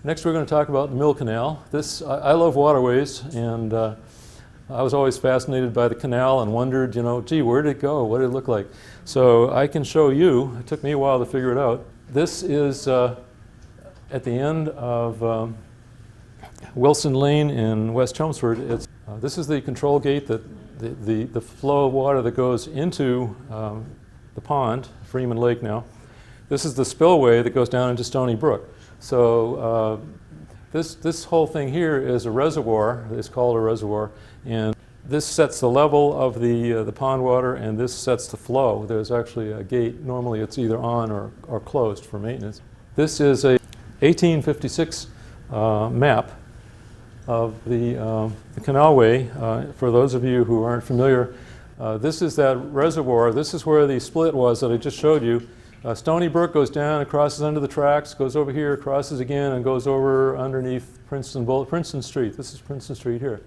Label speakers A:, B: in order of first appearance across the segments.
A: Next we're going to talk about the Mill Canal. I love waterways, and I was always fascinated by the canal and wondered, gee, where did it go? What did it look like? So I can show you. It took me a while to figure it out. This is at the end of Wilson Lane in West Chelmsford. This is the control gate that the flow of water that goes into the pond, Freeman Lake now. This is the spillway that goes down into Stony Brook. So this whole thing here is a reservoir. It's called a reservoir, and this sets the level of the pond water, and this sets the flow. There's actually a gate. Normally it's either on or closed for maintenance. This is a 1856 map of the canalway. For those of you who aren't familiar, this is that reservoir. This is where the split was that I just showed you. Stony Brook goes down, it crosses under the tracks, goes over here, crosses again, and goes over underneath Princeton Street. This is Princeton Street here.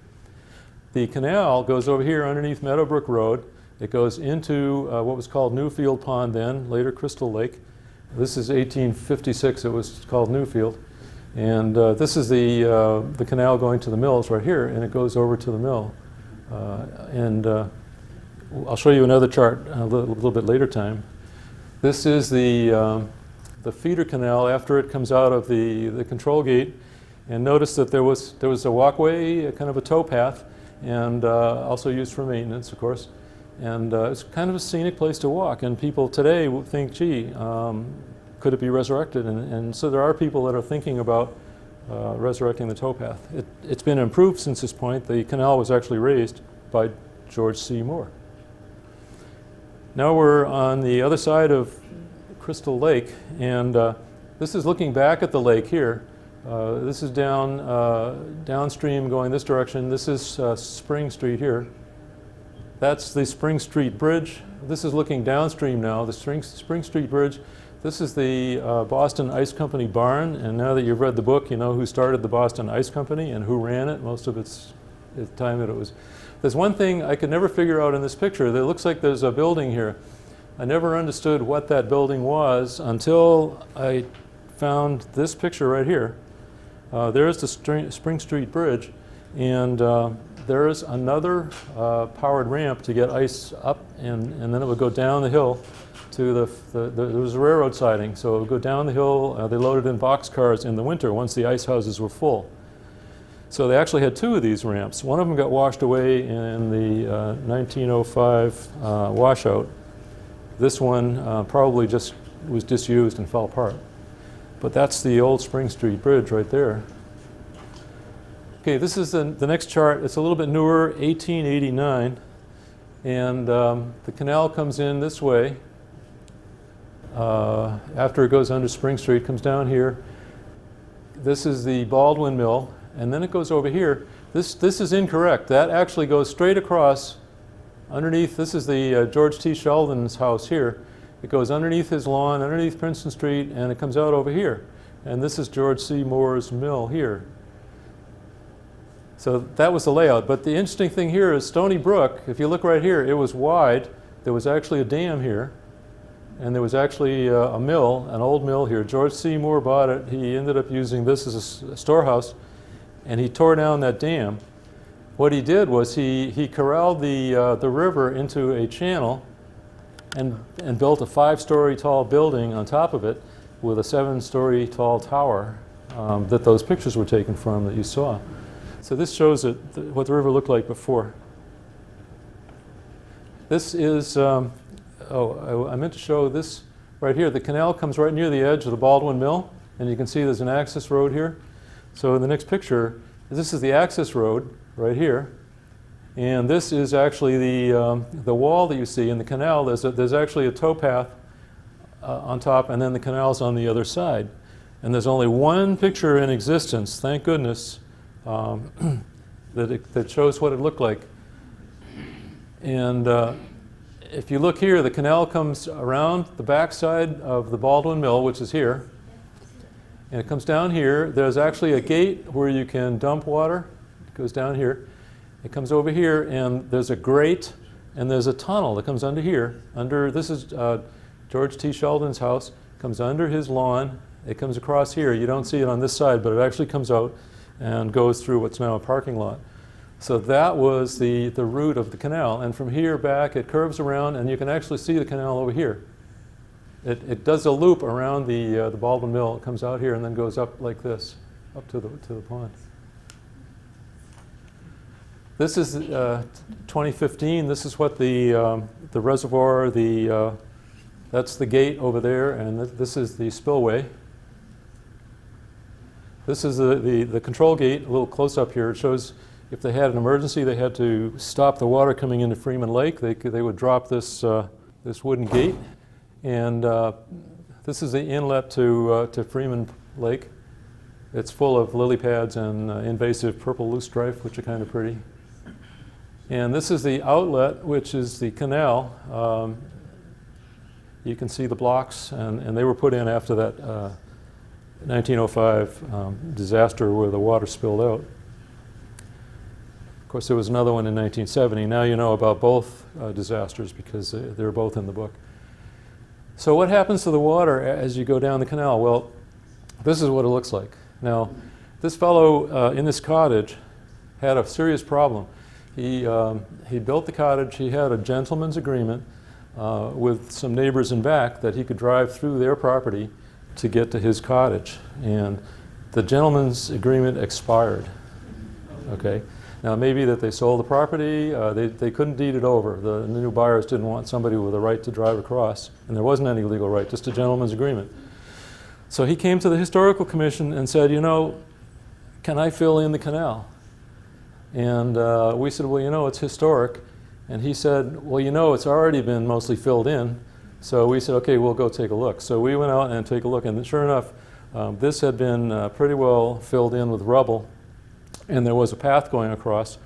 A: The canal goes over here underneath Meadowbrook Road. It goes into what was called Newfield Pond then, later Crystal Lake. This is 1856, it was called Newfield. And this is the canal going to the mills right here, and it goes over to the mill. I'll show you another chart a little bit later time. This is the feeder canal after it comes out of the control gate, and notice that there was a walkway, a kind of a towpath, and also used for maintenance, of course. And it's kind of a scenic place to walk, and people today will think, gee, could it be resurrected? And so there are people that are thinking about resurrecting the towpath. It's been improved since this point. The canal was actually raised by George C. Moore. Now we're on the other side of Crystal Lake, and this is looking back at the lake here. This is downstream going this direction. This is Spring Street here. That's the Spring Street Bridge. This is looking downstream now, the Spring Street Bridge. This is the Boston Ice Company barn, and now that you've read the book, you know who started the Boston Ice Company and who ran it most of its time that it was. There's one thing I could never figure out in this picture. It looks like there's a building here. I never understood what that building was until I found this picture right here. There's the Spring Street Bridge, and there is another powered ramp to get ice up, and then it would go down the hill to there was a railroad siding, so it would go down the hill. They loaded in boxcars in the winter once the ice houses were full. So they actually had two of these ramps. One of them got washed away in the 1905 washout. This one probably just was disused and fell apart. But that's the old Spring Street Bridge right there. Okay, this is the next chart. It's a little bit newer, 1889. And the canal comes in this way. After it goes under Spring Street, comes down here. This is the Baldwin Mill. And then it goes over here. This is incorrect. That actually goes straight across underneath. This is the George T. Sheldon's house here. It goes underneath his lawn, underneath Princeton Street, and it comes out over here. And this is George C. Moore's mill here. So that was the layout. But the interesting thing here is Stony Brook, if you look right here, it was wide. There was actually a dam here. And there was actually a mill, an old mill here. George C. Moore bought it. He ended up using this as a storehouse. And he tore down that dam. What he did was he corralled the river into a channel and built a 5-story tall building on top of it with a 7-story tall tower that those pictures were taken from that you saw. So this shows what the river looked like before. This is, I meant to show this right here. The canal comes right near the edge of the Baldwin Mill, and you can see there's an access road here. So in the next picture, this is the access road right here, and this is actually the wall that you see in the canal. There's actually a towpath on top, and then the canal's on the other side. And there's only one picture in existence, thank goodness, that shows what it looked like. And if you look here, the canal comes around the backside of the Baldwin Mill, which is here. And it comes down here. There's actually a gate where you can dump water. It goes down here. It comes over here, and there's a grate, and there's a tunnel that comes under here. This is George T. Sheldon's house. Comes under his lawn, It comes across here. You don't see it on this side, but it actually comes out and goes through what's now a parking lot. So that was the route of the canal. And from here back, it curves around, and you can actually see the canal over here. It does a loop around the Baldwin Mill. It comes out here and then goes up like this, up to the pond. This is 2015. This is what the reservoir, that's the gate over there, and this is the spillway. This is the control gate, a little close up here. It shows if they had an emergency, they had to stop the water coming into Freeman Lake. They would drop this wooden gate, and this is the inlet to Freeman Lake. It's full of lily pads and invasive purple loosestrife, which are kind of pretty. And this is the outlet, which is the canal. You can see the blocks, and they were put in after that 1905 disaster where the water spilled out. Of course, there was another one in 1970. Now you know about both disasters because they're both in the book. So what happens to the water as you go down the canal? Well, this is what it looks like. Now, this fellow in this cottage had a serious problem. He built the cottage. He had a gentleman's agreement with some neighbors in back that he could drive through their property to get to his cottage. And the gentleman's agreement expired. Okay. Now, maybe that they sold the property, they couldn't deed it over. The new buyers didn't want somebody with a right to drive across, and there wasn't any legal right, just a gentleman's agreement. So he came to the Historical Commission and said, you know, can I fill in the canal? And we said, well, you know, it's historic. And he said, well, you know, it's already been mostly filled in. So we said, okay, we'll go take a look. So we went out and take a look, and sure enough, this had been pretty well filled in with rubble, and there was a path going across.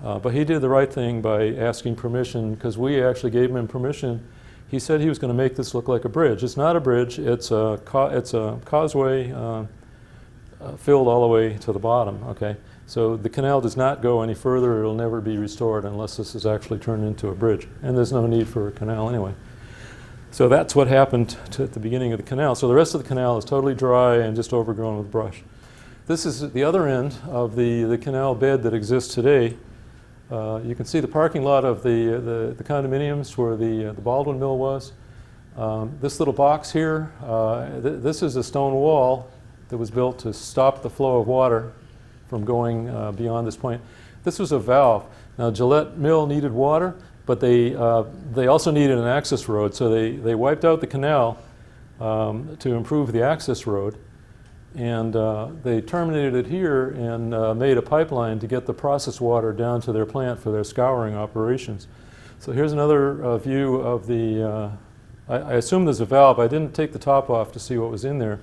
A: But he did the right thing by asking permission, because we actually gave him permission. He said he was going to make this look like a bridge. It's not a bridge. It's a causeway filled all the way to the bottom. Okay, so the canal does not go any further. It'll never be restored unless this is actually turned into a bridge. And there's no need for a canal anyway. So that's what happened at the beginning of the canal. So the rest of the canal is totally dry and just overgrown with brush. This is the other end of the canal bed that exists today. You can see the parking lot of the condominiums where the Baldwin Mill was. This little box here, this is a stone wall that was built to stop the flow of water from going beyond this point. This was a valve. Now, Gillette Mill needed water, but they also needed an access road, so they wiped out the canal to improve the access road. And they terminated it here and made a pipeline to get the processed water down to their plant for their scouring operations. So here's another view of the, I assume there's a valve. I didn't take the top off to see what was in there,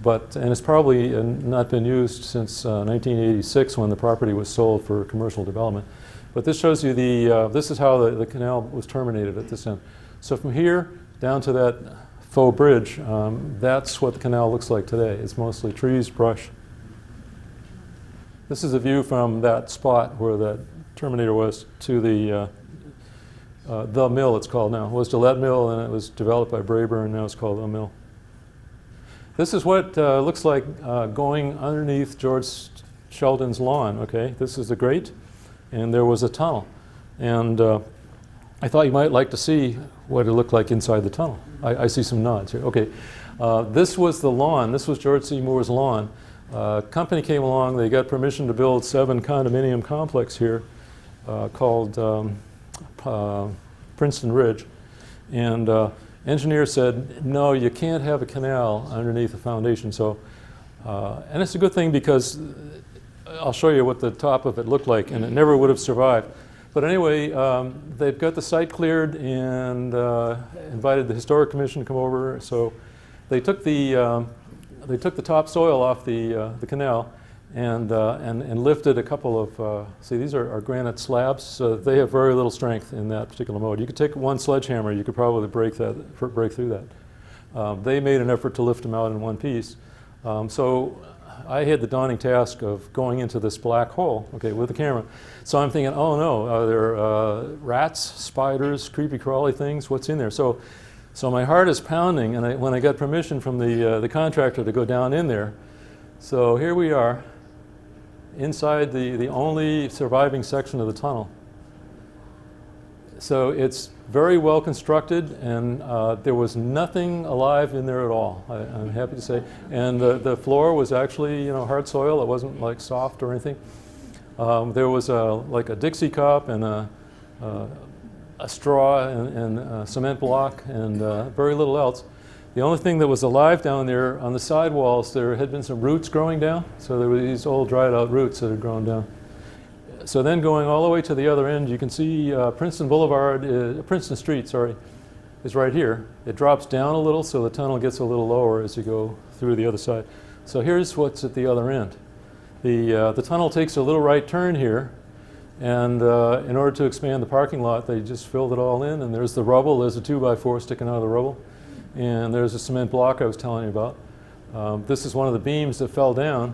A: and it's probably not been used since 1986 when the property was sold for commercial development. But this shows you this is how the canal was terminated at this end. So from here down to that faux bridge, that's what the canal looks like today. It's mostly trees, brush. This is a view from that spot where that terminator was to the mill, it's called now. It was Gillette Mill, and it was developed by Braeburn, and now it's called the mill. This is what looks like going underneath George Sheldon's lawn. Okay, this is the grate, and there was a tunnel. And I thought you might like to see what it looked like inside the tunnel. I see some nods here. Okay, this was the lawn. This was George C. Moore's lawn. Company came along. They got permission to build 7 condominium complex here called Princeton Ridge. And engineer said, no, you can't have a canal underneath the foundation. So, and it's a good thing because I'll show you what the top of it looked like, and it never would have survived. But anyway, they've got the site cleared and invited the Historic Commission to come over. So they took the topsoil off the canal and lifted a couple of. See, these are granite slabs. So they have very little strength in that particular mode. You could take one sledgehammer, you could probably break through that. They made an effort to lift them out in one piece. So I had the daunting task of going into this black hole, okay, with the camera. So I'm thinking, oh no, are there rats, spiders, creepy crawly things? What's in there? So So my heart is pounding, and when I got permission from the contractor to go down in there, so here we are, inside the only surviving section of the tunnel. So it's very well constructed, and there was nothing alive in there at all, I'm happy to say. And the floor was actually, you know, hard soil. It wasn't like soft or anything. There was like a Dixie cup and a straw and a cement block and very little else. The only thing that was alive down there on the side walls, there had been some roots growing down. So there were these old dried out roots that had grown down. So then going all the way to the other end, you can see Princeton Boulevard, Princeton Street, sorry, is right here. It drops down a little, so the tunnel gets a little lower as you go through the other side. So here's what's at the other end. The tunnel takes a little right turn here, and in order to expand the parking lot, they just filled it all in, and there's the rubble. There's a 2x4 sticking out of the rubble, and there's a cement block I was telling you about. This is one of the beams that fell down.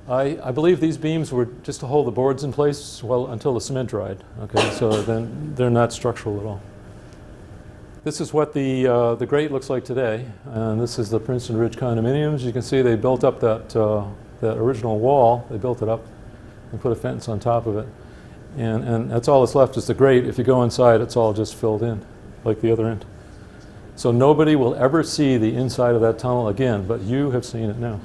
A: I believe these beams were just to hold the boards in place until the cement dried. Okay, so then they're not structural at all. This is what the grate looks like today, and this is the Princeton Ridge condominiums. You can see they built up that original wall. They built it up and put a fence on top of it, and that's all that's left is the grate. If you go inside, it's all just filled in, like the other end. So nobody will ever see the inside of that tunnel again, but you have seen it now.